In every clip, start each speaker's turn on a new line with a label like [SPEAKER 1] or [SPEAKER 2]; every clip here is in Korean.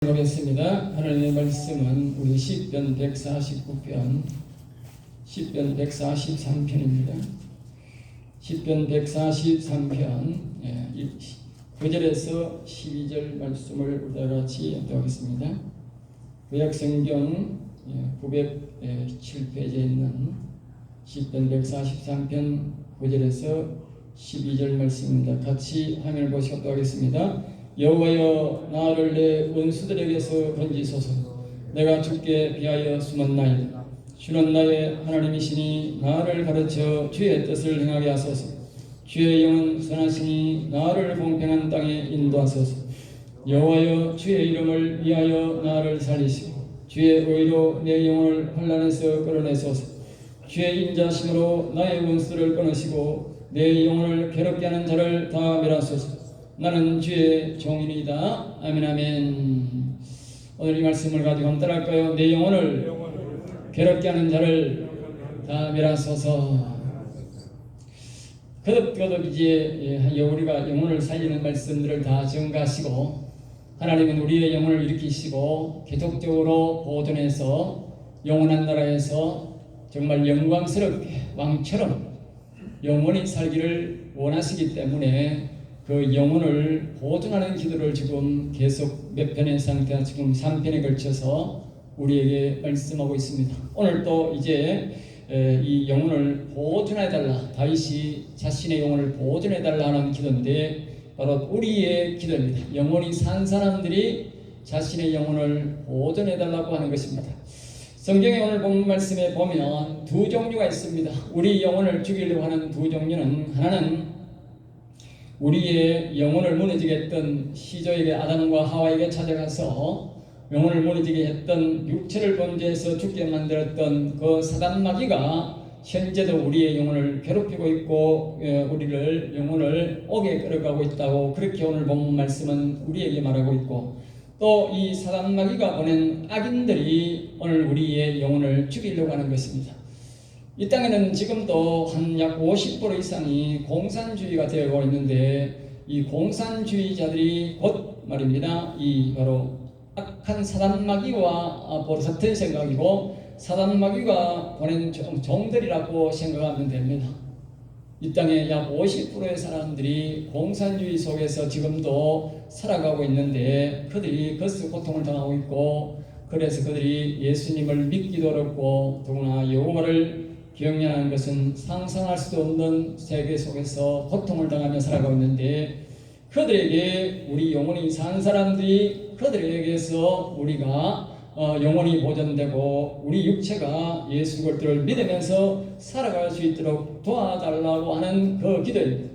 [SPEAKER 1] 보겠습니다. 하나님의 말씀은 우리 시편 149편, 시편 143편입니다. 시편 143편 9절에서 12절 말씀을 우리와 같이 합독하겠습니다. 구약성경 907페이지에 있는 시편 143편 9절에서 12절 말씀입니다. 같이 화면을 보시고 합독하겠습니다. 여호와여, 나를 내 원수들에게서 건지소서. 내가 주께 비하여 숨었나이다. 주는 나의 하나님이시니 나를 가르쳐 주의 뜻을 행하게 하소서. 주의 영은 선하시니 나를 공평한 땅에 인도하소서. 여호와여, 주의 이름을 위하여 나를 살리시고 주의 의로 내 영혼을 환난에서 끌어내소서. 주의 인자심으로 나의 원수를 끊으시고 내 영혼을 괴롭게 하는 자를 다 멸하소서. 나는 주의 종이니이다. 아멘. 아멘. 오늘 이 말씀을 가지고 한번 따라할까요? 내 영혼을 괴롭게 하는 자를 다 멸하소서. 거듭거듭 이제 우리가 영혼을 살리는 말씀들을 다 증가하시고, 하나님은 우리의 영혼을 일으키시고 계속적으로 보존해서 영원한 나라에서 정말 영광스럽게 왕처럼 영원히 살기를 원하시기 때문에 그 영혼을 보존하는 기도를 지금 계속 몇 편의 상태가 지금 3편에 걸쳐서 우리에게 말씀하고 있습니다. 오늘 또 이제 이 영혼을 보존해달라, 다윗이 자신의 영혼을 보존해달라 하는 기도인데 바로 우리의 기도입니다. 영혼이 산 사람들이 자신의 영혼을 보존해달라고 하는 것입니다. 성경에 오늘 본 말씀에 보면 두 종류가 있습니다. 우리 영혼을 죽이려고 하는 두 종류는, 하나는 우리의 영혼을 무너지게 했던 시조에게, 아담과 하와에게 찾아가서 영혼을 무너지게 했던 육체를 범죄해서 죽게 만들었던 그 사단 마귀가 현재도 우리의 영혼을 괴롭히고 있고 우리를 영혼을 옥에 끌어가고 있다고, 그렇게 오늘 본 말씀은 우리에게 말하고 있고, 또 이 사단 마귀가 보낸 악인들이 오늘 우리의 영혼을 죽이려고 하는 것입니다. 이 땅에는 지금도 한 약 50% 이상이 공산주의가 되어 있는데, 이 공산주의자들이 곧 말입니다, 이 바로 악한 사단 마귀와 같은 생각이고 사단 마귀가 보낸 종들이라고 생각하면 됩니다. 이 땅에 약 50%의 사람들이 공산주의 속에서 지금도 살아가고 있는데, 그들이 그것을 고통을 당하고 있고, 그래서 그들이 예수님을 믿기도 어렵고 더구나 여호와를 기억하는 것은 상상할 수도 없는 세계 속에서 고통을 당하며 살아가고 있는데, 그들에게 우리 영혼이 산 사람들이, 그들에게서 우리가 영혼이 보존되고 우리 육체가 예수 그리스도를 믿으면서 살아갈 수 있도록 도와달라고 하는 그 기도입니다.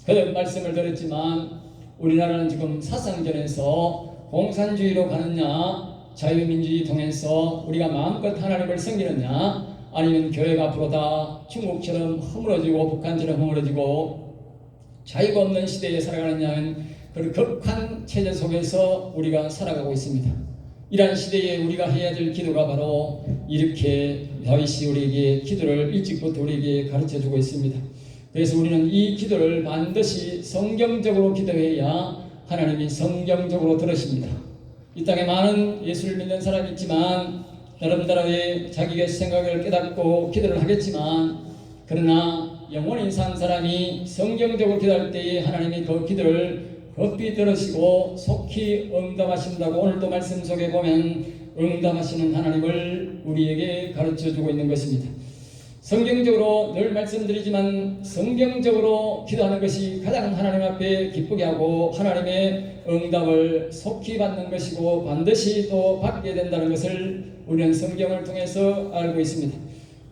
[SPEAKER 1] 그 말씀을 드렸지만 우리나라는 지금 사상전에서 공산주의로 가느냐, 자유민주주의 통해서 우리가 마음껏 하나님을 섬기느냐, 아니면 교회가 앞으로 다 중국처럼 허물어지고 북한처럼 허물어지고 자유가 없는 시대에 살아가느냐는 그 극한 체제 속에서 우리가 살아가고 있습니다. 이러한 시대에 우리가 해야 될 기도가 바로 이렇게 다윗이 우리에게 기도를 일찍부터 우리에게 가르쳐주고 있습니다. 그래서 우리는 이 기도를 반드시 성경적으로 기도해야 하나님이 성경적으로 들으십니다. 이 땅에 많은 예수를 믿는 사람이 있지만 나름대로의 자기의 생각을 깨닫고 기도를 하겠지만, 그러나 영원히 산 사람이 성경적으로 기도할 때에 하나님이 그 기도를 급히 들으시고 속히 응답하신다고 오늘도 말씀 속에 보면 응답하시는 하나님을 우리에게 가르쳐주고 있는 것입니다. 성경적으로 늘 말씀드리지만 성경적으로 기도하는 것이 가장 하나님 앞에 기쁘게 하고 하나님의 응답을 속히 받는 것이고 반드시 또 받게 된다는 것을 우리는 성경을 통해서 알고 있습니다.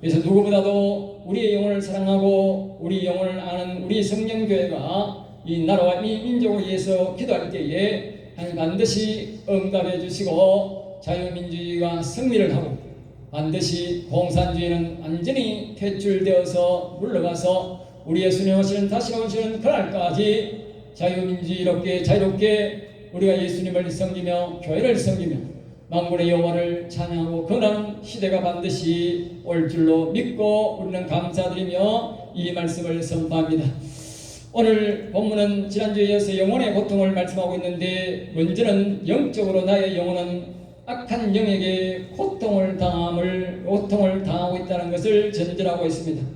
[SPEAKER 1] 그래서 누구보다도 우리의 영혼을 사랑하고 우리 영혼을 아는 우리 성령교회가 이 나라와 이 민족을 위해서 기도할 때에 반드시 응답해 주시고 자유민주주의가 승리를 하고 반드시 공산주의는 완전히 퇴출되어서 물러가서 우리 예수님 오시는 다시 오시는 그날까지 자유민주주의롭게 자유롭게 우리가 예수님을 섬기며 교회를 섬기며 만군의 여호와를 찬양하고 그런 시대가 반드시 올 줄로 믿고 우리는 감사드리며 이 말씀을 선포합니다. 오늘 본문은 지난주에 이어서 영혼의 고통을 말씀하고 있는데, 먼저는 영적으로 나의 영혼은 악한 영에게 고통을 당하고 있다는 것을 전제하고 있습니다.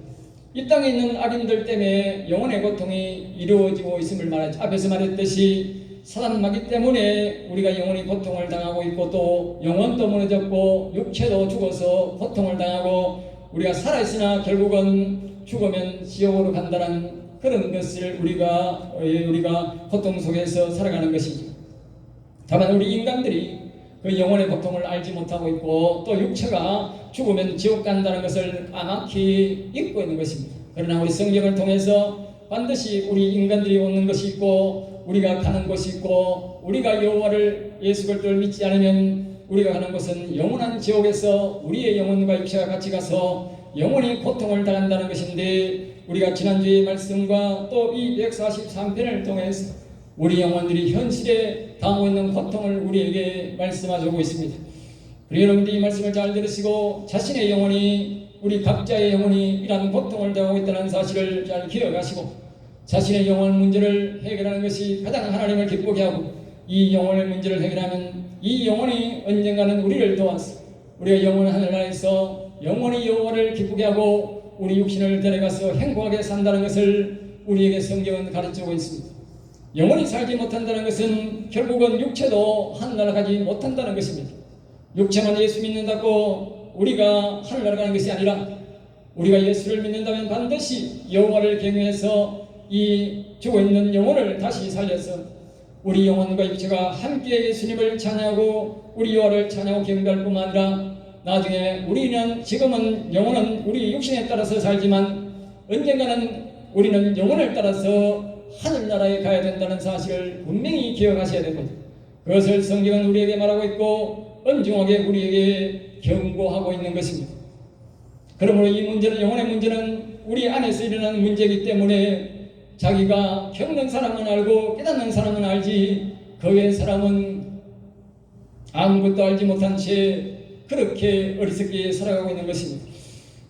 [SPEAKER 1] 이 땅에 있는 악인들 때문에 영혼의 고통이 이루어지고 있음을 말하죠. 앞에서 말했듯이 사단 마귀 때문에 우리가 영혼이 고통을 당하고 있고, 또 영혼도 무너졌고 육체도 죽어서 고통을 당하고, 우리가 살아있으나 결국은 죽으면 지옥으로 간다는 그런 것을 우리가 고통 속에서 살아가는 것이죠. 다만 우리 인간들이 그 영혼의 고통을 알지 못하고 있고, 또 육체가 죽으면 지옥 간다는 것을 까맣게 잊고 있는 것입니다. 그러나 우리 성경을 통해서 반드시 우리 인간들이 오는 것이 있고, 우리가 가는 곳이 있고, 우리가 여호와를 예수 그리스도를 믿지 않으면 우리가 가는 곳은 영원한 지옥에서 우리의 영혼과 육체가 같이 가서 영원히 고통을 당한다는 것인데, 우리가 지난주의 말씀과 또 이 143편을 통해서 우리 영혼들이 현실에 당하고 있는 고통을 우리에게 말씀하고 있습니다. 그리고 여러분들이 이 말씀을 잘 들으시고 자신의 영혼이, 우리 각자의 영혼이 이러한 고통을 당하고 있다는 사실을 잘 기억하시고, 자신의 영혼 문제를 해결하는 것이 가장 하나님을 기쁘게 하고, 이 영혼의 문제를 해결하면 이 영혼이 언젠가는 우리를 도와서 우리가 영원한 하늘나라에서 영원히 여호와를 기쁘게 하고 우리 육신을 데려가서 행복하게 산다는 것을 우리에게 성경은 가르치고 있습니다. 영원히 살지 못한다는 것은 결국은 육체도 하늘나라 가지 못한다는 것입니다. 육체만 예수 믿는다고 우리가 하늘나라 가는 것이 아니라, 우리가 예수를 믿는다면 반드시 여호와를 경외해서 이 죽어있는 영혼을 다시 살려서 우리 영혼과 육체가 함께 예수님을 찬양하고 우리 여호와를 찬양하고 경배할 뿐만 아니라, 나중에 우리는 지금은 영혼은 우리 육신에 따라서 살지만 언젠가는 우리는 영혼을 따라서 하늘나라에 가야 된다는 사실을 분명히 기억하셔야 됩니다. 그것을 성경은 우리에게 말하고 있고 엄중하게 우리에게 경고하고 있는 것입니다. 그러므로 이 문제는, 영혼의 문제는 우리 안에서 일어나는 문제이기 때문에 자기가 겪는 사람은 알고 깨닫는 사람은 알지, 그 외의 사람은 아무것도 알지 못한 채 그렇게 어리석게 살아가고 있는 것입니다.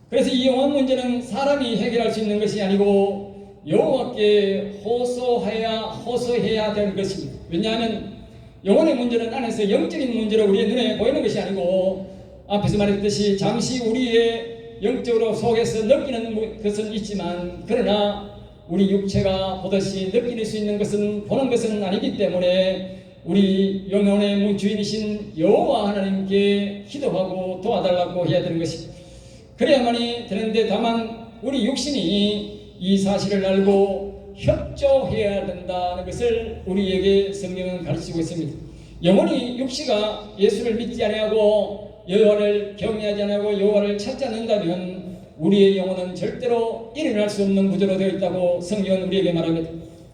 [SPEAKER 1] 그래서 이 영혼 문제는 사람이 해결할 수 있는 것이 아니고 여호와께 호소해야 되는 것입니다. 왜냐하면 영혼의 문제는 안에서 영적인 문제로 우리의 눈에 보이는 것이 아니고, 앞에서 말했듯이 잠시 우리의 영적으로 속에서 느끼는 것은 있지만, 그러나 우리 육체가 보듯이 느낄 수 있는 것은, 보는 것은 아니기 때문에 우리 영혼의 주인이신 여호와 하나님께 기도하고 도와달라고 해야 되는 것입니다. 그래야만이 되는데, 다만 우리 육신이 이 사실을 알고 협조해야 된다는 것을 우리에게 성경은 가르치고 있습니다. 영혼이, 육시가 예수를 믿지 아니하고 여호와를 경외하지 아니하고 여호와를 찾지 않는다면 우리의 영혼은 절대로 일어날 수 없는 구조로 되어 있다고 성경은 우리에게 말합니다.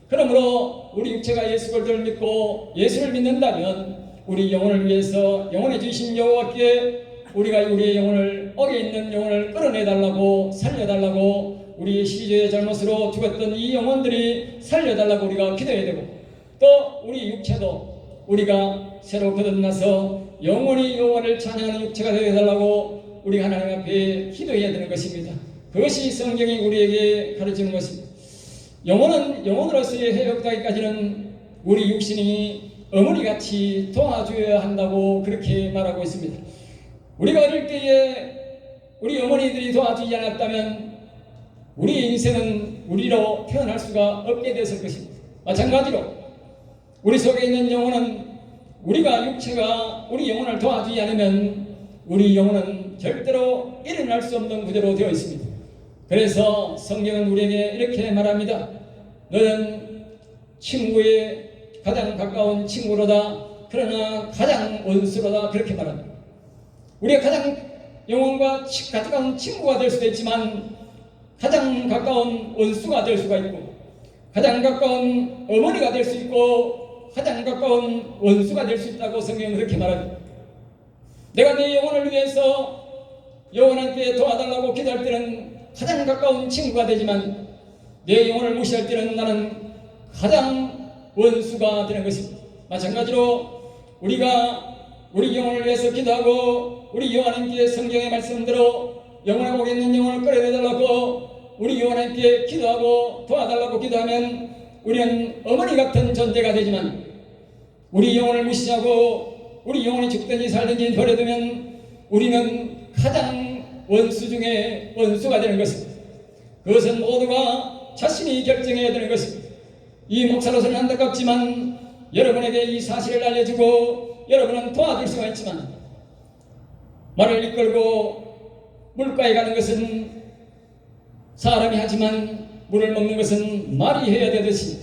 [SPEAKER 1] 그러므로 우리 육체가 예수 그리스도를 믿고 예수를 믿는다면 우리 영혼을 위해서 영혼의 주신 여호와께 우리가 우리의 영혼을, 억에 있는 영혼을 끌어내달라고, 살려달라고, 우리 시주의 잘못으로 죽었던 이 영혼들이 살려달라고 우리가 기도해야 되고, 또 우리 육체도 우리가 새로 거듭나서 영원히 여호와를 찬양하는 육체가 되어달라고 우리 하나님 앞에 기도해야 되는 것입니다. 그것이 성경이 우리에게 가르치는 것입니다. 영혼은 영혼으로서의 회복하기까지는 우리 육신이 어머니같이 도와줘야 한다고 그렇게 말하고 있습니다. 우리가 어릴 때에 우리 어머니들이 도와주지 않았다면 우리 인생은 우리로 태어날 수가 없게 됐을 것입니다. 마찬가지로 우리 속에 있는 영혼은, 우리가 육체가 우리 영혼을 도와주지 않으면 우리 영혼은 절대로 일어날 수 없는 구조로 되어 있습니다. 그래서 성경은 우리에게 이렇게 말합니다. 너는 친구의 가장 가까운 친구로다, 그러나 가장 원수로다, 그렇게 말합니다. 우리가 가장 영혼과 가까운 친구가 될 수도 있지만 가장 가까운 원수가 될 수가 있고, 가장 가까운 어머니가 될 수 있고 가장 가까운 원수가 될 수 있다고 성경은 그렇게 말합니다. 내가 내 영혼을 위해서 영혼한테 도와달라고 기도할 때는 가장 가까운 친구가 되지만, 내 영혼을 무시할 때는 나는 가장 원수가 되는 것입니다. 마찬가지로 우리가 우리 영혼을 위해서 기도하고 우리 여호와님께 성경의 말씀대로 영혼에 오겠는 영혼을 끌어내달라고 우리 하나님께 기도하고 도와달라고 기도하면 우리는 어머니 같은 존재가 되지만, 우리 영혼을 무시하고 우리 영혼이 죽든지 살든지 버려두면 우리는 가장 원수 중에 원수가 되는 것입니다. 그것은 모두가 자신이 결정해야 되는 것입니다. 이 목사로서는 안타깝지만 여러분에게 이 사실을 알려주고 여러분은 도와줄 수가 있지만, 말을 이끌고 물가에 가는 것은 사람이 하지만 물을 먹는 것은 말이 해야 되듯이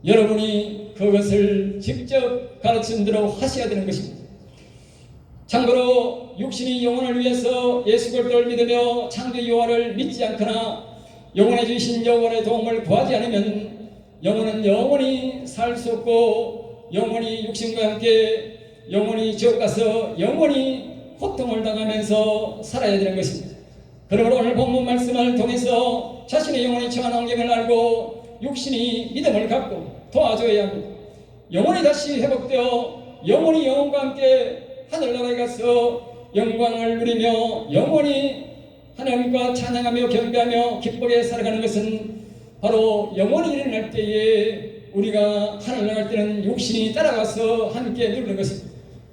[SPEAKER 1] 여러분이 그것을 직접 가르친 대로 하셔야 되는 것입니다. 참고로 육신이 영혼을 위해서 예수 그리스도를 믿으며 창조 여호와를 믿지 않거나 영혼에 주신 여호와의 도움을 구하지 않으면 영혼은 영원히 살 수 없고 영원히 육신과 함께 영원히 지옥 가서 영원히 고통을 당하면서 살아야 되는 것입니다. 그러므로 오늘 본문 말씀을 통해서 자신의 영혼이 처한 환경을 알고 육신이 믿음을 갖고 도와줘야 합니다. 영혼이 다시 회복되어 영원히 영혼과 함께 하늘나라에 가서 영광을 누리며 영원히 하나님과 찬양하며 경배하며 기쁘게 살아가는 것은 바로 영원히 일어날 때에 우리가 하늘나라 갈 때는 육신이 따라가서 함께 누리는 것입니다.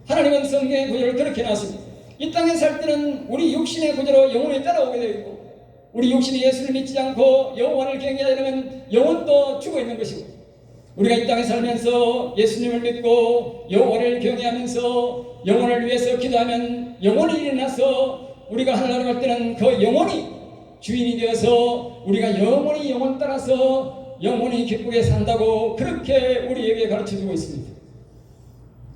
[SPEAKER 1] 하나님은 성경의 구절을 그렇게 놨습니다. 이 땅에 살 때는 우리 육신의 구조로 영혼이 따라오게 되어 있고, 우리 육신이 예수를 믿지 않고 여호와를 경외하지 않으면 영혼도 죽어 있는 것이고, 우리가 이 땅에 살면서 예수님을 믿고 여호와를 경외하면서 영혼을 위해서 기도하면 영혼이 일어나서 우리가 하늘나라 갈 때는 그 영혼이 주인이 되어서 우리가 영원히 영혼 따라서 영원히 기쁘게 산다고 그렇게 우리에게 가르쳐주고 있습니다.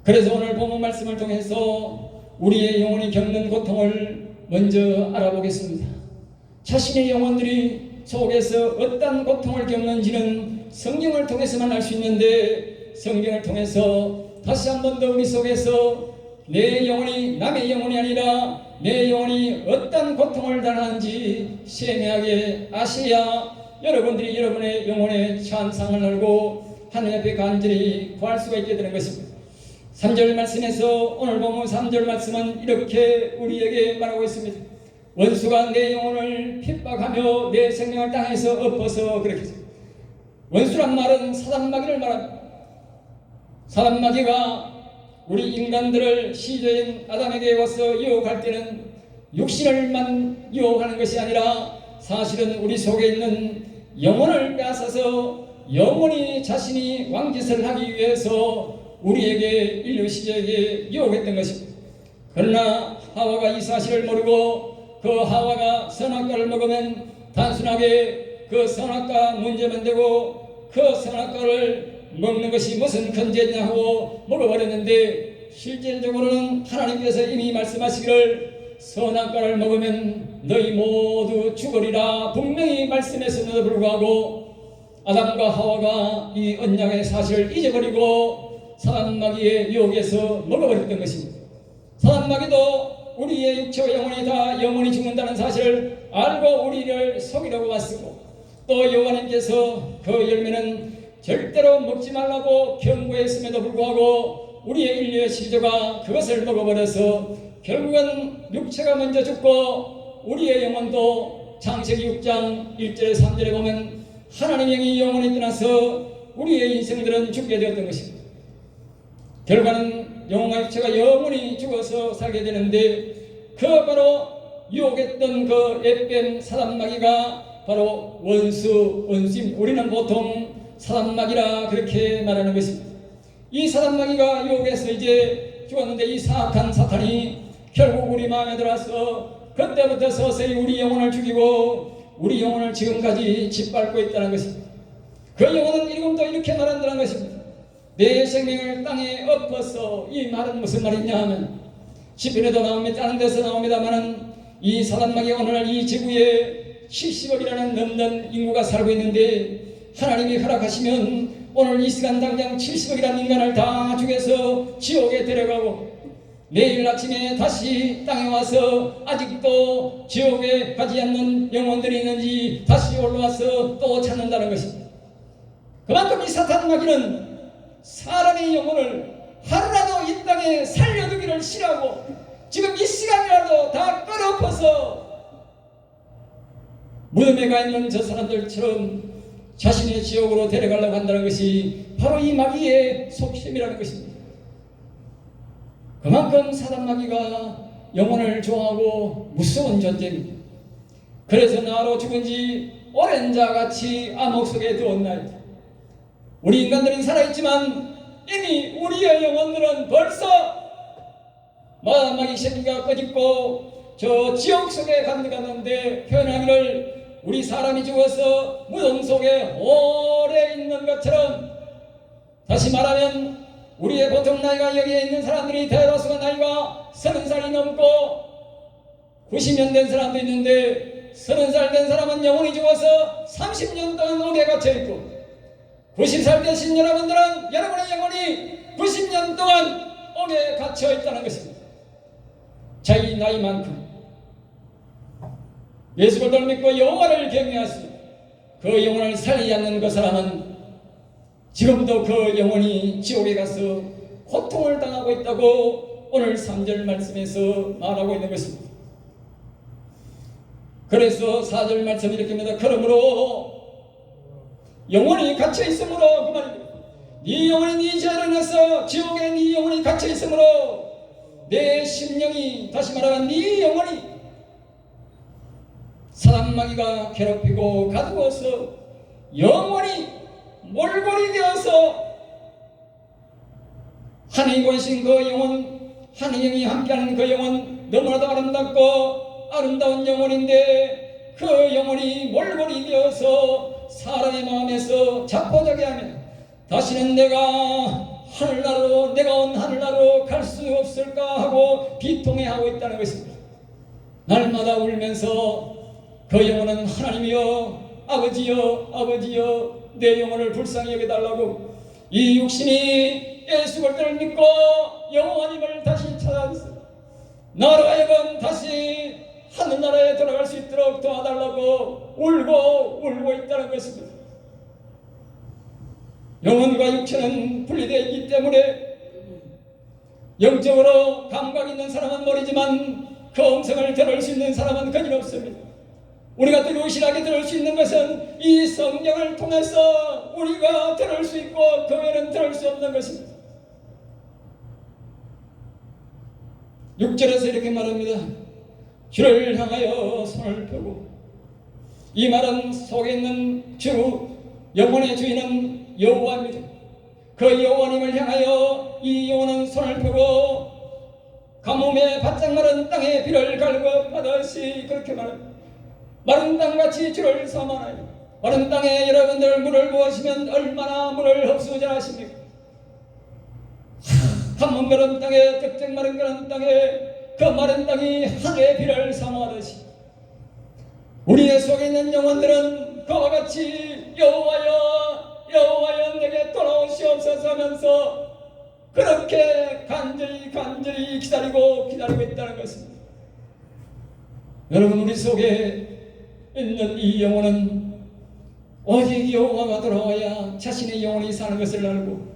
[SPEAKER 1] 그래서 오늘 본문 말씀을 통해서 우리의 영혼이 겪는 고통을 먼저 알아보겠습니다. 자신의 영혼들이 속에서 어떤 고통을 겪는지는 성경을 통해서만 알 수 있는데, 성경을 통해서 다시 한 번 더 우리 속에서 내 영혼이 남의 영혼이 아니라 내 영혼이 어떤 고통을 당하는지 세밀하게 아셔야 여러분들이 여러분의 영혼의 찬상을 알고 하나님 앞에 간절히 구할 수가 있게 되는 것입니다. 3절 말씀에서 오늘 보면 3절 말씀은 이렇게 우리에게 말하고 있습니다. 원수가 내 영혼을 핍박하며 내 생명을 땅에서 엎어서 그렇게 했습니다. 원수란 말은 사단마귀를 말합니다. 사단마귀가 우리 인간들을 시조인 아담에게 와서 유혹할 때는 육신을만 유혹하는 것이 아니라 사실은 우리 속에 있는 영혼을 빼앗아서 영원히 자신이 왕짓을 하기 위해서 우리에게 인류 시대에게 유혹했던 것입니다. 그러나 하와가 이 사실을 모르고 그 하와가 선악과를 먹으면 단순하게 그 선악과 문제만 되고 그 선악과를 먹는 것이 무슨 큰죄냐 하고 먹어버렸는데, 실질적으로는 하나님께서 이미 말씀하시기를 선악과를 먹으면 너희 모두 죽으리라 분명히 말씀했음에도 불구하고 아담과 하와가 이 언약의 사실을 잊어버리고 사단마귀의 유혹에서 먹어버렸던 것입니다. 사단마귀도 우리의 육체와 영혼이 다 영원히 죽는다는 사실을 알고 우리를 속이려고 왔고, 또 여호와님께서 그 열매는 절대로 먹지 말라고 경고했음에도 불구하고 우리의 인류의 시조가 그것을 먹어버려서 결국은 육체가 먼저 죽고 우리의 영혼도 창세기 6장 1절 3절에 보면 하나님의 영이 영혼이 떠나서 우리의 인생들은 죽게 되었던 것입니다. 결과는 영혼과 육체가 영원히 죽어서 살게 되는데, 그 바로 유혹했던 그 앳뱀 사단마귀가 바로 원수입니다. 우리는 보통 사단마귀라 그렇게 말하는 것입니다. 이 사단마귀가 유혹해서 이제 죽었는데, 이 사악한 사탄이 결국 우리 마음에 들어와서 그때부터 서서히 우리 영혼을 죽이고 우리 영혼을 지금까지 짓밟고 있다는 것입니다. 그 영혼은 지금도 이렇게 말한다는 것입니다. 내 생명을 땅에 엎어서, 이 말은 무슨 말이냐 하면 시편에도 나옵니다. 다른 데서 나옵니다만은 이 사단마귀가 오늘날 이 지구에 70억이라는 넘는 인구가 살고 있는데, 하나님이 허락하시면 오늘 이 시간 당장 70억이라는 인간을 다 죽여서 지옥에 데려가고 내일 아침에 다시 땅에 와서 아직도 지옥에 가지 않는 영혼들이 있는지 다시 올라와서 또 찾는다는 것입니다. 그만큼 이 사탄마귀는 사람의 영혼을 하루라도 이 땅에 살려두기를 싫어하고 지금 이 시간이라도 다 끌어엎어서 무덤에 가 있는 저 사람들처럼 자신의 지옥으로 데려가려고 한다는 것이 바로 이 마귀의 속셈이라는 것입니다. 그만큼 사단 마귀가 영혼을 좋아하고 무서운 존재입니다. 그래서 나로 죽은 지 오랜 자같이 암흑 속에 두었나이다. 우리 인간들은 살아있지만 이미 우리의 영혼들은 벌써 마귀 새끼가 꺼짓고 저 지옥 속에 간들갔는데 표현하기를 우리 사람이 죽어서 무덤 속에 오래 있는 것처럼, 다시 말하면 우리의 보통 나이가 여기에 있는 사람들이 대다수가 나이가 30살이 넘고 90년 된 사람도 있는데 30살 된 사람은 영혼이 죽어서 30년 동안 옥에 갇혀있고 90살 되신 여러분들은 여러분의 영혼이 90년 동안 옥에 갇혀있다는 것입니다. 자기 나이만큼 예수 그리스도를 믿고 여호와를 경외하시고 그 영혼을 살리지 않는 그 사람은 지금도 그 영혼이 지옥에 가서 고통을 당하고 있다고 오늘 3절 말씀에서 말하고 있는 것입니다. 그래서 4절 말씀이 이렇게 합니다. 그러므로 영혼이 갇혀 있으므로, 그 말입니다. 네 영혼이 네 죄를 인해서 지옥에 네 영혼이 갇혀 있으므로 내 심령이, 다시 말하면 네 영혼이 사단 마귀가 괴롭히고 가두어서 영원히 몰골이 되어서 하나님 보내신 그 영혼, 하나님이 함께하는 그 영혼, 너무나도 아름답고 아름다운 영혼인데 그 영혼이 몰골이 되어서 사람의 마음에서 자포자기 하면 다시는 내가 하늘나라로, 내가 온 하늘나라로 갈 수 없을까 하고 비통해하고 있다는 것입니다. 날마다 울면서 그 영혼은 하나님이여, 아버지여, 아버지여, 내 영혼을 불쌍히 여겨달라고 이 육신이 예수 그리스도를 믿고 여호와님을 다시 찾아서 나로 하여금 다시 하늘나라에 돌아갈 수 있도록 도와달라고 울고 있다는 것입니다. 영혼과 육체는 분리되어 있기 때문에 영적으로 감각 있는 사람은 모르지만 그 음성을 들을 수 있는 사람은 거짓없습니다. 우리가 유일하게 들을 수 있는 것은 이 성경을 통해서 우리가 들을 수 있고 그 외에는 들을 수 없는 것입니다. 6절에서 이렇게 말합니다. 주를 향하여 손을 펴고, 이 말은 속에 있는 주, 영혼의 주인은 여호와입니다. 그 여호와님을 향하여 이 영혼은 손을 펴고 가뭄에 바짝 마른 땅에 비를 갈급하듯이 그렇게 말합니다. 마른 땅같이 주를 사모하나요. 마른 땅에 여러분들 물을 부으시면 얼마나 물을 흡수하십니까? 가뭄 마른 땅에, 적적 마른 그런 땅에 그 마른 땅이 하늘의 비를 사모하듯이 우리의 속에 있는 영혼들은 그와 같이 여호와여, 여호와여 내게 돌아오시옵소서 하면서 그렇게 간절히 기다리고 있다는 것입니다. 여러분, 우리 속에 있는 이 영혼은 오직 여호와가 돌아와야 자신의 영혼이 사는 것을 알고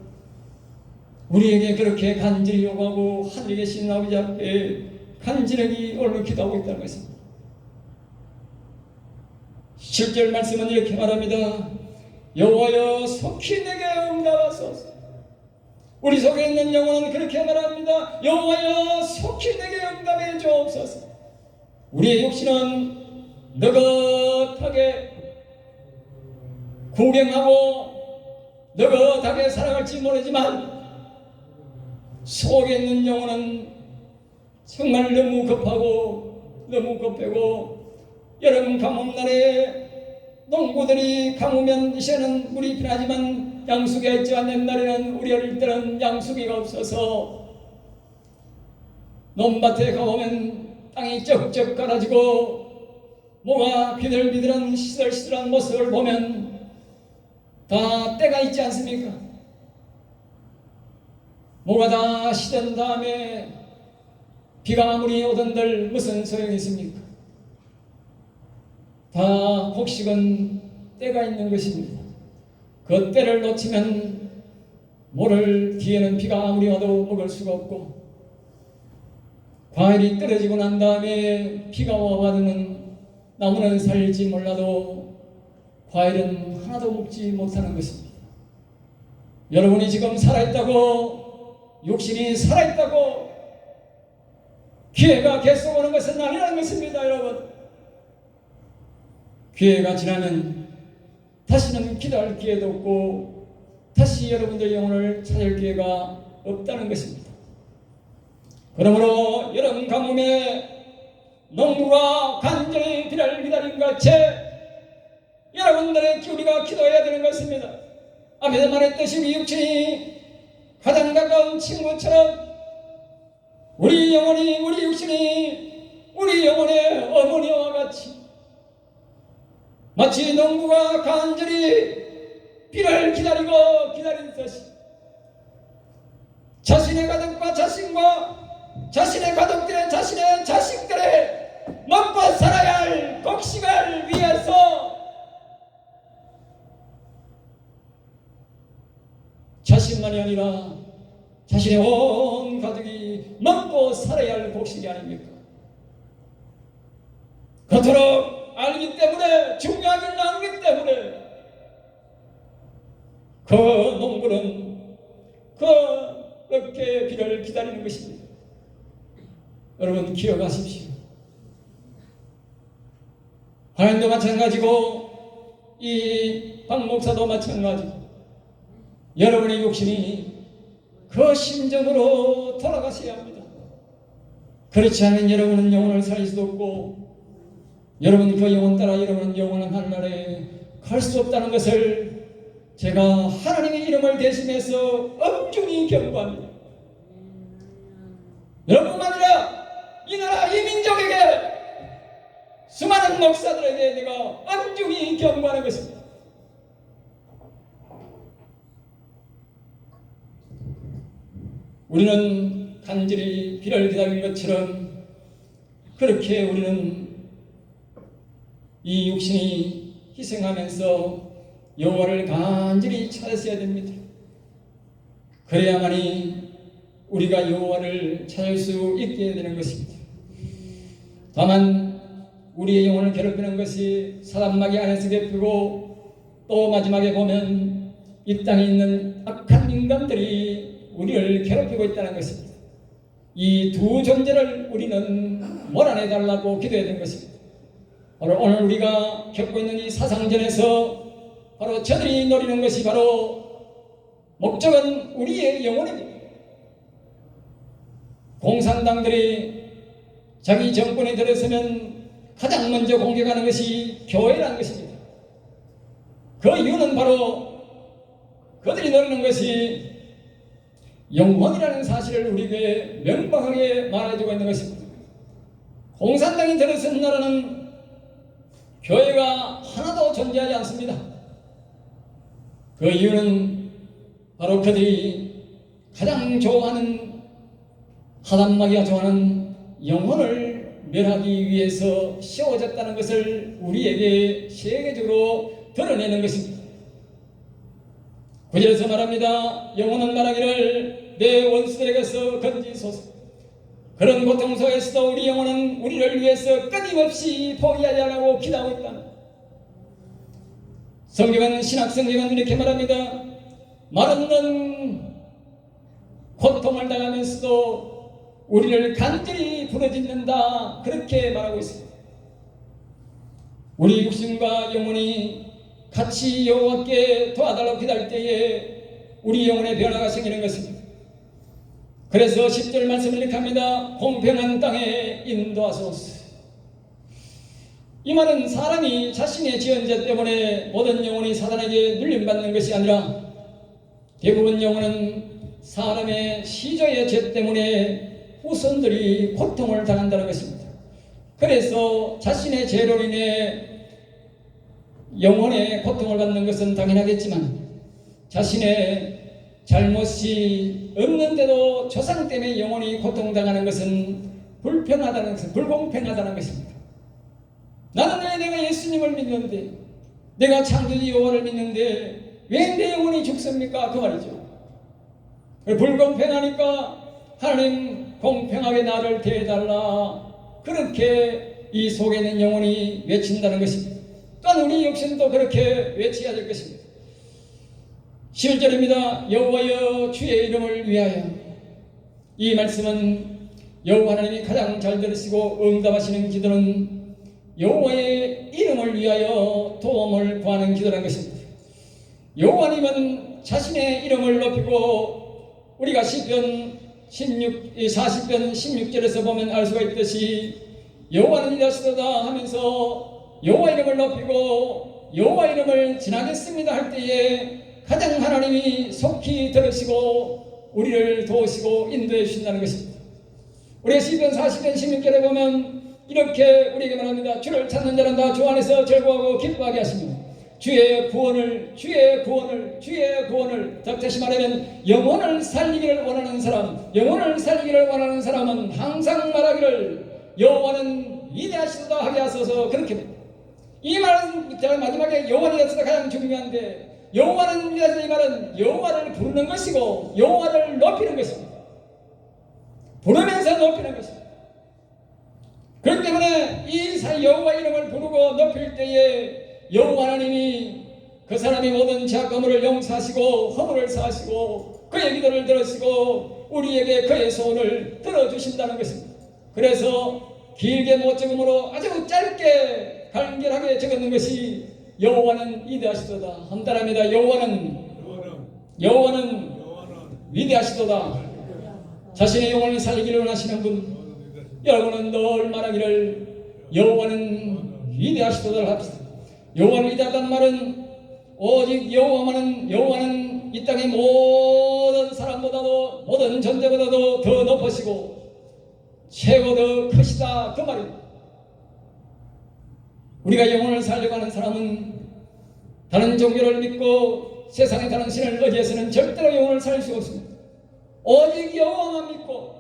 [SPEAKER 1] 우리에게 그렇게 간절히 요구하고 하늘에 계신 아버지 앞에 간절히 오늘 기도하고 있다는 것입니다. 7절 말씀은 이렇게 말합니다. 여호와여 속히 내게 응답하소서. 우리 속에 있는 영혼은 그렇게 말합니다. 여호와여 속히 내게 응답해 주옵소서. 우리의 육신은 느긋하게 구경하고 느긋하게 살아갈지 모르지만 속에 있는 영혼은 정말 너무 급하고 너무 급하고, 여러분 가뭄날에 농부들이 가뭄면 이제는 물이 필요하지만 양수기가 있지만 옛날에는 우리 어릴 때는 양수기가 없어서 논밭에 가보면 땅이 쩍쩍 갈아지고 뭐가 비들비들한 시들시들한 모습을 보면 다 때가 있지 않습니까? 뭐가 다 시든 다음에 비가 아무리 오던들 무슨 소용이 있습니까? 다 곡식은 때가 있는 것입니다. 그 때를 놓치면 모를 뒤에는 비가 아무리 와도 먹을 수가 없고, 과일이 떨어지고 난 다음에 비가 와봐도는 나무는 살지 몰라도 과일은 하나도 먹지 못하는 것입니다. 여러분이 지금 살아있다고, 육신이 살아있다고 기회가 계속 오는 것은 아니라는 것입니다. 여러분, 기회가 지나면 다시는 기도할 기회도 없고 다시 여러분들의 영혼을 찾을 기회가 없다는 것입니다. 그러므로 여러분 가뭄에 농부가 간절히 비를 기다린 것처 여러분들의 우리가 기도해야 되는 것입니다. 앞에서 말했듯이 우리 육신이 가장 가까운 친구처럼 우리 영혼이, 우리 육신이 우리 영혼의 어머니와 같이 마치 농부가 간절히 비를 기다리듯이 자신의 가족과 자신의 가족들의 자신의 자식들의 먹고 살아야 할 곡식을 위해서 자신만이 아니라 자신의 온 가족이 먹고 살아야 할 곡식이 아닙니까? 그토록 알기 때문에, 중요하게 알기 때문에 그 농부는 그렇게 비를 기다리는 것입니다. 여러분 기억하십시오. 하나님도 마찬가지고 이 박 목사도 마찬가지고 여러분의 욕심이 그 심정으로 돌아가셔야 합니다. 그렇지 않으면 여러분은 영혼을 살릴 수도 없고 여러분 그 영혼 따라 여러분은 영원한 하늘나라에 갈 수 없다는 것을 제가 하나님의 이름을 대신해서 엄중히 경고합니다. 여러분만 아니라 이 나라 이 민족에게 수많은 목사들에게 내가 엄중히 경고하는 것입니다. 우리는 간절히 비를 기다린 것처럼 그렇게 우리는 이 육신이 희생하면서 여호와를 간절히 찾았어야 됩니다. 그래야만이 우리가 여호와를 찾을 수 있게 되는 것입니다. 다만 우리의 영혼을 괴롭히는 것이 사단마귀 안에서 괴롭히고 또 마지막에 보면 이 땅에 있는 악한 인간들이 우리를 괴롭히고 있다는 것입니다. 이 두 존재를 우리는 몰아내달라고 기도해야 되는 것입니다. 바로 오늘 우리가 겪고 있는 이 사상전에서 바로 저들이 노리는 것이 바로 목적은 우리의 영혼입니다. 공산당들이 자기 정권에 들어서면 가장 먼저 공격하는 것이 교회라는 것입니다. 그 이유는 바로 그들이 노리는 것이 영혼이라는 사실을 우리에게 명확하게 말해주고 있는 것입니다. 공산당이 들어선 나라는 교회가 하나도 존재하지 않습니다. 그 이유는 바로 그들이 가장 좋아하는 사단마귀가 좋아하는 영혼을 멸하기 위해서 씌워졌다는 것을 우리에게 세계적으로 드러내는 것입니다. 구절에서 말합니다. 영혼은 말하기를 내 원수들에게서 건지소서. 그런 고통 속에서도 우리 영혼은 우리를 위해서 끊임없이 포기하지 않고 기도하고 있다. 성경은 신학성경은 이렇게 말합니다. 말없는 고통을 당하면서도 우리를 간절히 부르짖는다. 그렇게 말하고 있습니다. 우리 육신과 영혼이 같이 여호와께 도와달라고 기도할 때에 우리 영혼의 변화가 생기는 것입니다. 그래서 10절 말씀을 이렇게 합니다. 공평한 땅에 인도하소서. 이 말은 사람이 자신의 지은 죄 때문에 모든 영혼이 사단에게 눌림받는 것이 아니라 대부분 영혼은 사람의 시조의 죄 때문에 후손들이 고통을 당한다는 것입니다. 그래서 자신의 죄로 인해 영혼의 고통을 받는 것은 당연하겠지만 자신의 잘못이 없는데도 조상 때문에 영혼이 고통당하는 것은 불평하다는 것은 불공평하다는 것입니다. 나는 왜 내가 예수님을 믿는데 내가 창조주 여호와를 믿는데 왜 내 영혼이 죽습니까? 그 말이죠. 불공평하니까 하나님 공평하게 나를 대해달라 그렇게 이 속에 있는 영혼이 외친다는 것입니다. 또한 우리 역시도 그렇게 외쳐야 될 것입니다. 11절입니다. 여호와여 주의 이름을 위하여. 이 말씀은 여호와 하나님이 가장 잘 들으시고 응답하시는 기도는 여호와의 이름을 위하여 도움을 구하는 기도라는 것입니다. 여호와님은 자신의 이름을 높이고 우리가 시편 40편 16절에서 보면 알 수가 있듯이 여호와는 이라시도다 하면서 여호와 이름을 높이고 여호와 이름을 지나겠습니다 할 때에 가장 하나님이 속히 들으시고 우리를 도우시고 인도해 주신다는 것입니다. 우리가 시편 40편 16절에 보면 이렇게 우리에게 말합니다. 주를 찾는 자는 다 주 안에서 즐거워하고 기뻐하게 하십니다. 주의 구원을 더 다시 말하면 영혼을 살리기를 원하는 사람은 항상 말하기를 여호와는 위대하시도다 하게 하소서. 그렇게 이 말은 마지막에 여호와니라서가 가장 중요한데 여호와는 위대하시다 이 말은 여호와를 부르는 것이고 여호와를 높이는 것입니다. 부르면서 높이는 것입니다. 그렇기 때문에 이 여호와 이름을 부르고 높일 때에 여호와 하나님이 그 사람이 모든 죄악감을 용서하시고 허물을 사하시고 그의 기도를 들으시고 우리에게 그의 소원을 들어주신다는 것입니다. 그래서 길게 못 적음으로 아주 짧게 간결하게 적었는 것이 여호와는 위대하시도다. 한달합니다. 여호와는 위대하시도다. 자신의 영혼을 살리기를 원하시는 분, 여러분은 늘 말하기를 여호와는 위대하시도다 합시다. 여호와는 위대하다는 말은 오직 여호와는 이 땅의 모든 사람보다도 모든 존재보다도 더 높으시고 최고 더 크시다 그 말입니다. 우리가 영혼을 살려고 하는 사람은 다른 종교를 믿고 세상에 다른 신을 의지해서는 절대로 영혼을 살릴 수가 없습니다. 오직 여호와만 믿고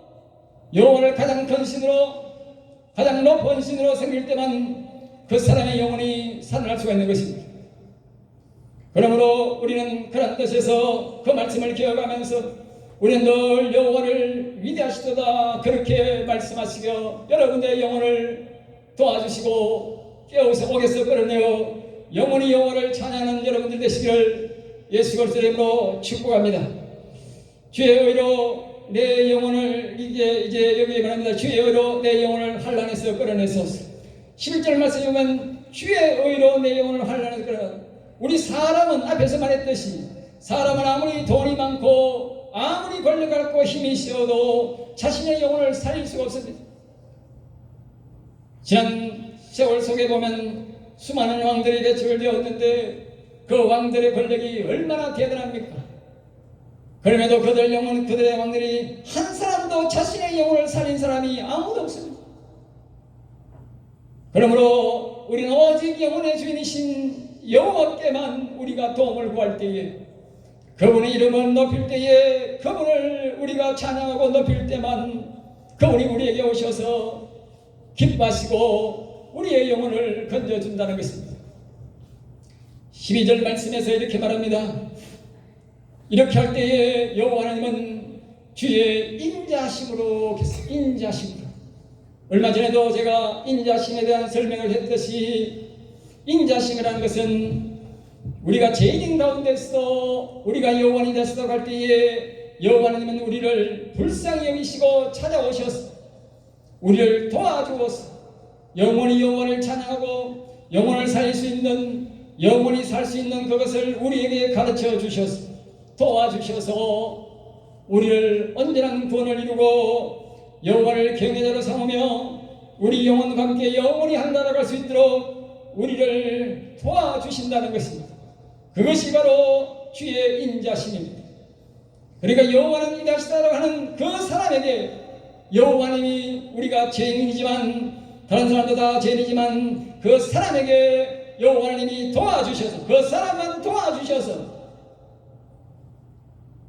[SPEAKER 1] 여호와를 가장 큰 신으로 가장 높은 신으로 섬길 때만 그 사람의 영혼이 살아날 수가 있는 것입니다. 그러므로 우리는 그런 뜻에서 그 말씀을 기억하면서 우리는 늘 여호와를 위대하시도다 그렇게 말씀하시며 여러분의 영혼을 도와주시고 깨우서 옥에서 끌어내어 영원히 여호와를 찬양하는 여러분들 되시기를 예수 그리스도의 이름으로 축복합니다. 주의 의로 내 영혼을 이제 여기에 말합니다. 주의 의로 내 영혼을 환난에서 끌어내소서. 11절 말씀에 보면 주의 의로 내 영혼을 환난에서 끌어내소서. 우리 사람은 앞에서 말했듯이 사람은 아무리 돈이 많고 아무리 권력 갖고 힘이 있어도 자신의 영혼을 살릴 수가 없습니다. 지난 세월 속에 보면 수많은 왕들이 배출되었는데 그 왕들의 권력이 얼마나 대단합니까? 그럼에도 그들의 왕들이 한 사람도 자신의 영혼을 살린 사람이 아무도 없습니다. 그러므로 우리는 오직 영혼의 주인이신 여호와께만 우리가 도움을 구할 때에 그분의 이름을 높일 때에 그분을 우리가 찬양하고 높일 때만 그분이 우리에게 오셔서 기뻐하시고 우리의 영혼을 건져준다는 것입니다. 12절 말씀에서 이렇게 말합니다. 이렇게 할 때에 여호와 하나님은 주의 인자심으로 얼마 전에도 제가 인자심에 대한 설명을 했듯이 인자심이라는 것은 우리가 죄인 가운데서 우리가 여호와니 되시다 갈 때에 여호와 하나님은 우리를 불쌍히 여기시고 찾아오셔서 우리를 도와주어서 영원히 여호와를 찬양하고 영혼을 살릴 수 있는 영원히 살 수 있는 그것을 우리에게 가르쳐 주셔서 도와주셔서 우리를 언제나 구원을 이루고 여호와를 경외자로 삼으며 우리 영혼과 함께 영원히 한나라갈 수 있도록 우리를 도와주신다는 것입니다. 그것이 바로 주의 인자심입니다. 그러니까 여호와는 위대하시다라고 하는 그 사람에게 여호와님이 우리가 죄인이지만 다른 사람도 다 죄인이지만 그 사람에게 여호와님이 도와주셔서 그 사람만 도와주셔서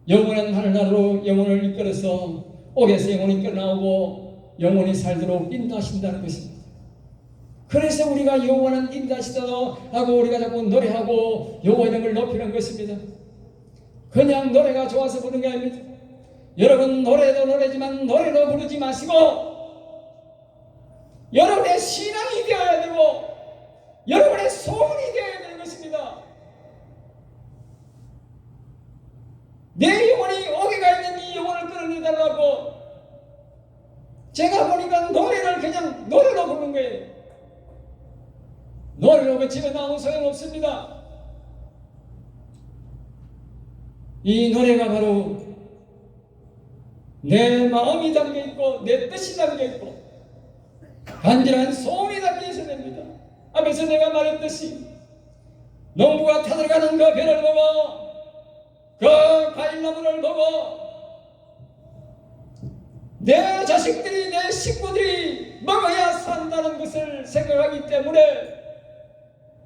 [SPEAKER 1] 영원한 하늘나라로 영혼을 이끌어서 옥에서 영혼이 끌어나오고 영혼이 살도록 인도하신다는 것입니다. 그래서 우리가 여호와는 인도하시다 하고 우리가 자꾸 노래하고 여호와 이름을 높이는 것입니다. 그냥 노래가 좋아서 부르는 게 아닙니다. 여러분 노래도 노래지만 노래도 부르지 마시고 여러분의 신앙이 되어야 되고 여러분의 소원이 되어야 되는 것입니다. 내 영혼이 어디가 있는 이 영혼을 끌어내달라고 제가 보니까 노래를 그냥 노래로 부르는 거예요. 노래로 집에 나오면 소용없습니다. 이 노래가 바로 내 마음이 담겨있고 내 뜻이 담겨있고 간절한 소원이 담겨있어야 됩니다. 앞에서 내가 말했듯이 농부가 타들어가는 그 별을 보고 그 과일나무를 보고 내 자식들이 내 식구들이 먹어야 산다는 것을 생각하기 때문에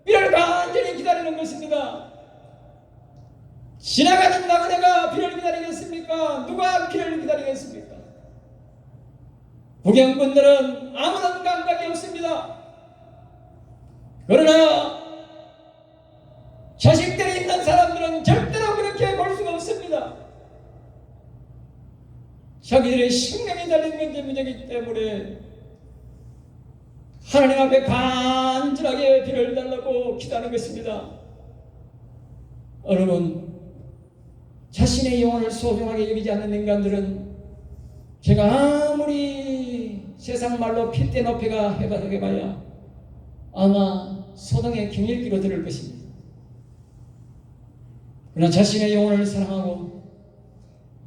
[SPEAKER 1] 비를 간절히 기다리는 것입니다. 지나가는 나그네가 비를 기다리겠습니까? 누가 비를 기다리겠습니까? 구경꾼들은 아무런 감각이 없습니다. 그러나 자식들이 있는 사람들은 절대로 그렇게 볼 수가 없습니다. 자기들의 생명이 달린 문제이기 때문에 하나님 앞에 간절하게 비를 달라고 기도하는 것입니다. 여러분, 자신의 영혼을 소중하게 여기지 않는 인간들은 제가 아무리 세상 말로 핏대 높이가 해봐야 아마 소동의 경일기로 들을 것입니다. 그러나 자신의 영혼을 사랑하고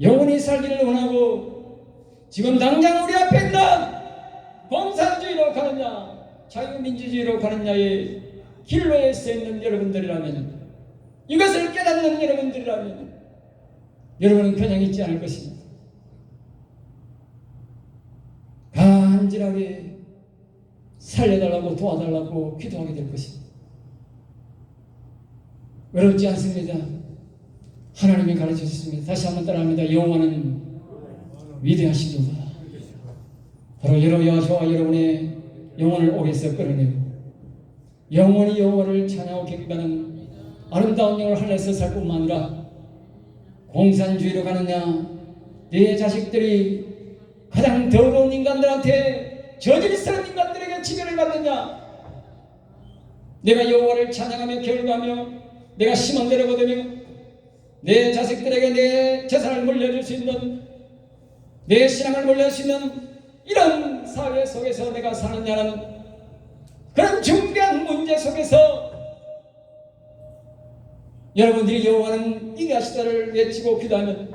[SPEAKER 1] 영원히 살기를 원하고 지금 당장 우리 앞에 있는 공산주의로 가느냐 자유민주주의로 가느냐의 길로에 서 있는 여러분들이라면 이것을 깨닫는 여러분들이라면 여러분은 그냥 있지 않을 것입니다. 간절하게 살려달라고 도와달라고 기도하게 될 것입니다. 어렵지 않습니다. 하나님이 가르쳐 주셨습니다. 다시 한번 따라합니다. 여호와는 위대하시도다. 바로 여호와와 여러분의 영혼을 옥에서 끌어내고 영원히 여호와를 찬양하고 경배하는 아름다운 영혼을 하늘에서 살 뿐만 아니라 공산주의로 가느냐 내 자식들이 가장 더러운 인간들한테 저질스러운 인간들에게 지배를 받느냐 내가 여호와를 찬양하며 경배하며 내가 심은 대로 거두며 내 자식들에게 내 재산을 물려줄 수 있는 내 신앙을 물려줄 수 있는 이런 사회 속에서 내가 사느냐는 그런 중대한 문제 속에서 여러분들이 여호와는 위대하시다를 외치고 기도하면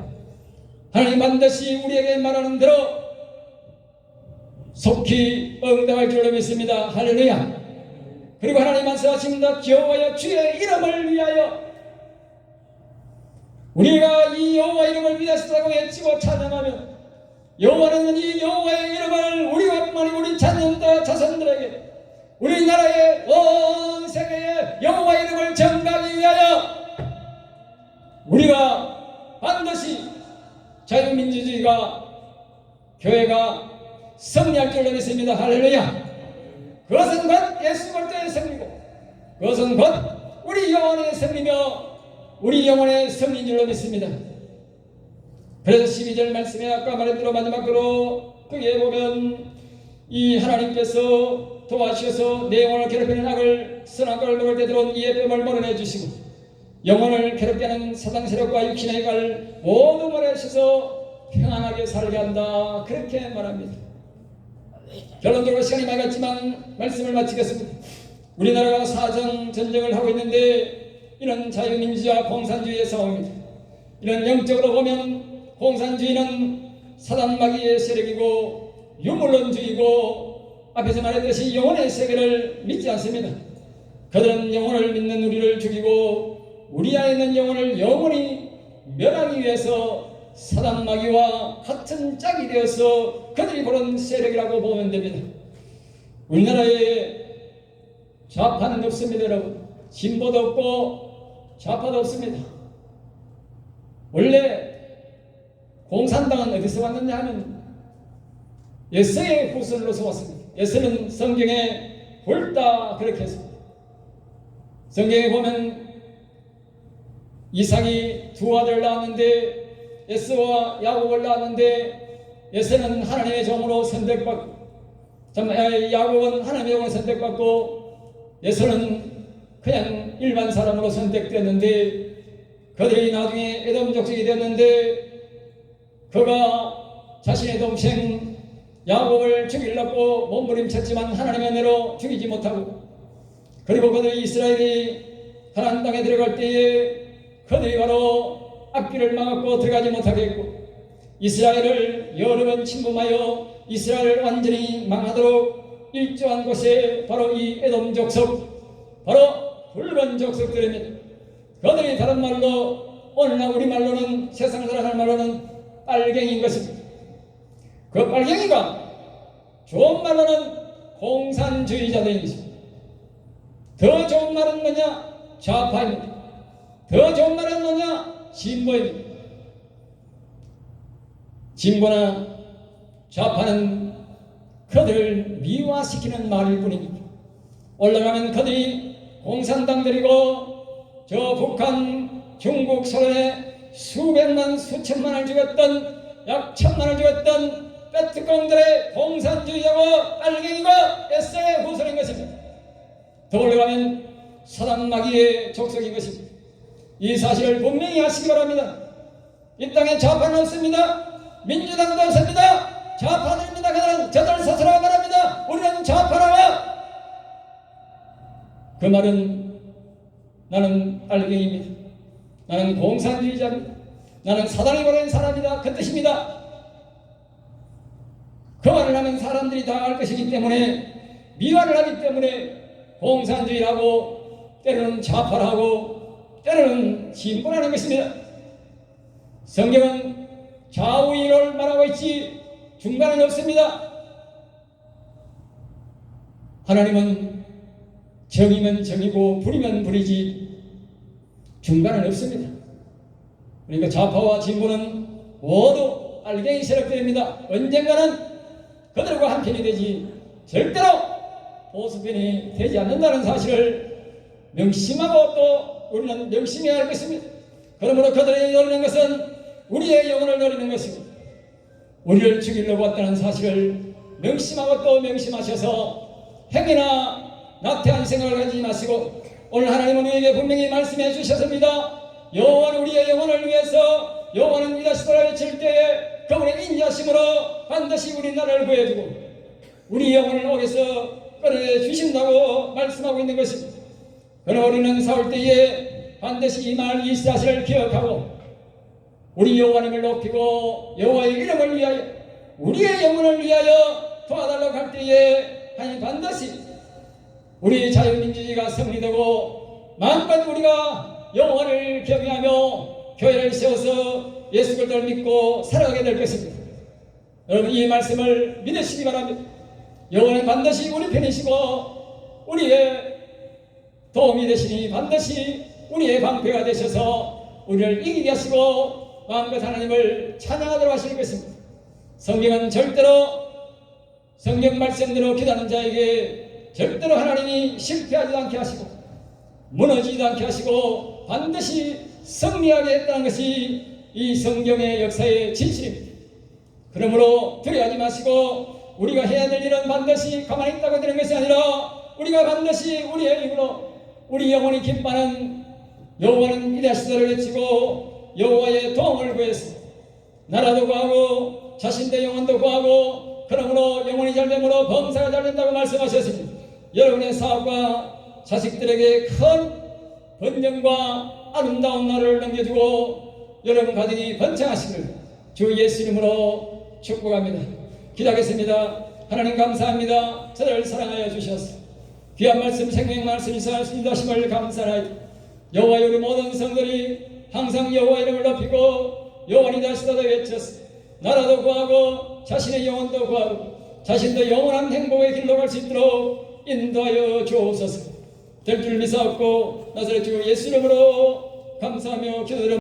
[SPEAKER 1] 하나님 반드시 우리에게 말하는 대로 속히 응답할 줄로 믿습니다. 할렐루야. 그리고 하나님 말씀하십니다. 여호와여 주의 이름을 위하여 우리가 이 여호와 이름을 위하시다고 외치고 찬양하면 여호와는 이 여호와의 이름을 우리와 뿐만 아니라 우리 자녀들 자손들에게 우리나라의 온 세계에 여호와 이름을 전가하기 위하여 우리가 반드시 자유민주주의가 교회가 승리할 줄로 믿습니다. 할렐루야. 그것은 곧 예수 그리스도의 승리고 그것은 곧 우리 영혼의 승리며 우리 영혼의 승리인 줄로 믿습니다. 그래서 12절 말씀에 아까 말한 대로 마지막으로 거기에 보면 이 하나님께서 도와주셔서 내 영혼을 괴롭히는 악을 선악을 먹을 때 들어온 이의 뼈를 몰아내 주시고 영혼을 괴롭게 하는 사단 세력과 육신의 갈 모두 몰아내셔서 평안하게 살게 한다. 그렇게 말합니다. 결론적으로 시간이 많이 갔지만 말씀을 마치겠습니다. 우리나라가 사정 전쟁을 하고 있는데 이런 자유민주주의와 공산주의의 상황입니다. 이런 영적으로 보면 공산주의는 사단마귀의 세력이고 유물론주의고 앞에서 말했듯이 영혼의 세계를 믿지 않습니다. 그들은 영혼을 믿는 우리를 죽이고 우리 안에 있는 영혼을 영원히 멸하기 위해서 사단마귀와 같은 짝이 되어서 그들이 보는 세력이라고 보면 됩니다. 우리나라에 좌파는 없습니다. 여러분. 진보도 없고 좌파도 없습니다. 원래 공산당은 어디서 왔느냐 하면 예서의 후손으로서 왔습니다. 예서는 성경에 옳다 그렇게 했습니다. 성경에 보면 이삭이 두 아들 낳았는데 에서와 야곱을 낳았는데 에서는 하나님의 종으로 선택받고 정말 야곱은 하나님의 영을 선택받고 에서는 그냥 일반 사람으로 선택되었는데 그들이 나중에 에돔 족속이 되었는데 그가 자신의 동생 야곱을 죽이려고 몸부림쳤지만 하나님의 은혜로 죽이지 못하고 그리고 그들이 이스라엘이 가나안 땅에 들어갈 때에 그들이 바로 앞길을 막았고 들어가지 못하게 했고 이스라엘을 여러 번 침범하여 이스라엘을 완전히 망하도록 일조한 곳에 바로 이 에돔 족속, 바로 붉은 족속들입니다. 그들이 다른 말로 오늘날 우리말로는 세상 사람들 말로는 빨갱이인 것입니다. 그 빨갱이가 좋은 말로는 공산주의자들인 것입니다. 더 좋은 말은 뭐냐? 좌파입니다. 더 좋은 말은 뭐냐? 진보입니다. 진보나 좌파는 그들을 미화시키는 말일 뿐입니다. 올라가면 그들이 공산당들이고 저 북한, 중국, 소련에 수백만, 수천만을 죽였던 약 1000만을 죽였던 빼뚜껑들의 공산주의자고 빨갱이고 에세의 후손인 것입니다. 더 올라가면 사단 마귀의 족속인 것입니다. 이 사실을 분명히 하시기 바랍니다. 이 땅에 좌파는 없습니다. 민주당도 없습니다. 좌파들입니다. 그들은 저들 스스로 말합니다. 우리는 좌파라고. 그 말은 나는 빨갱이입니다. 나는 공산주의자입니다. 나는 사단이 보낸 사람이다. 그 뜻입니다. 그 말을 하면 사람들이 다 알 것이기 때문에 미화를 하기 때문에 공산주의라고 때로는 좌파라고 때로는 진보라는 것입니다. 성경은 좌우위를 말하고 있지 중간은 없습니다. 하나님은 정이면 정이고 불이면 불이지 중간은 없습니다. 그러니까 좌파와 진보는 모두 빨갱이 세력들입니다. 언젠가는 그들과 한편이 되지 절대로 보수편이 되지 않는다는 사실을 명심하고 또 우리는 명심해야 할 것입니다. 그러므로 그들이 노리는 것은 우리의 영혼을 노리는 것이고 우리를 죽이려고 왔다는 사실을 명심하고 또 명심하셔서 행위나 나태한 생각을 가지지 마시고 오늘 하나님은 우리에게 분명히 말씀해 주셨습니다. 여호와는 우리의 영혼을 위해서 여호와는 이다시도라 외칠 때에 그분의 인자심으로 반드시 우리 나라를 구해주고 우리 영혼을 옥에서 끌어내 주신다고 말씀하고 있는 것입니다. 그러나 우리는 싸울 때에 반드시 이 말 이 사실을 기억하고 우리 여호와님을 높이고 여호와의 이름을 위하여 우리의 영혼을 위하여 도와달라고 할 때에 하나님 반드시 우리 자유민주주의가 승리되고 마음껏 우리가 여호와를 경외하며 교회를 세워서 예수 그리스도를 믿고 살아가게 될 것입니다. 여러분 이 말씀을 믿으시기 바랍니다. 여호와는 반드시 우리 편이시고 우리의 도움이 되시니 반드시 우리의 방패가 되셔서 우리를 이기게 하시고 마음껏 하나님을 찬양하도록 하실 것입니다. 성경은 절대로 성경 말씀대로 기도하는 자에게 절대로 하나님이 실패하지도 않게 하시고 무너지지도 않게 하시고 반드시 승리하게 했다는 것이 이 성경의 역사의 진실입니다. 그러므로 두려워하지 마시고 우리가 해야 될 일은 반드시 가만히 있다고 되는 것이 아니라 우리가 반드시 우리의 힘으로 우리 영혼이 기뻐하는 여호와는 이다시도를 외치고 여호와의 도움을 구해서 나라도 구하고 자신의 영혼도 구하고 그러므로 영혼이 잘됨으로 범사가 잘된다고 말씀하셨습니다. 여러분의 사업과 자식들에게 큰 번영과 아름다운 날을 넘겨주고 여러분 가정이 번창하시길 주 예수 이름으로 축복합니다. 기도하겠습니다. 하나님 감사합니다. 저를 사랑하여 주셔서 귀한 말씀 생명 말씀 이사할 수 있으심을 감사하여 여호와의 우리 모든 성들이 항상 여호와 이름을 높이고 여호와니 다시다도 외쳤어 나라도 구하고 자신의 영혼도 구하고 자신도 영원한 행복의 길로 갈 수 있도록 인도하여 주옵소서. 될 줄 믿사옵고 나사렛 주 예수 이름으로 감사하며 기도드립니다.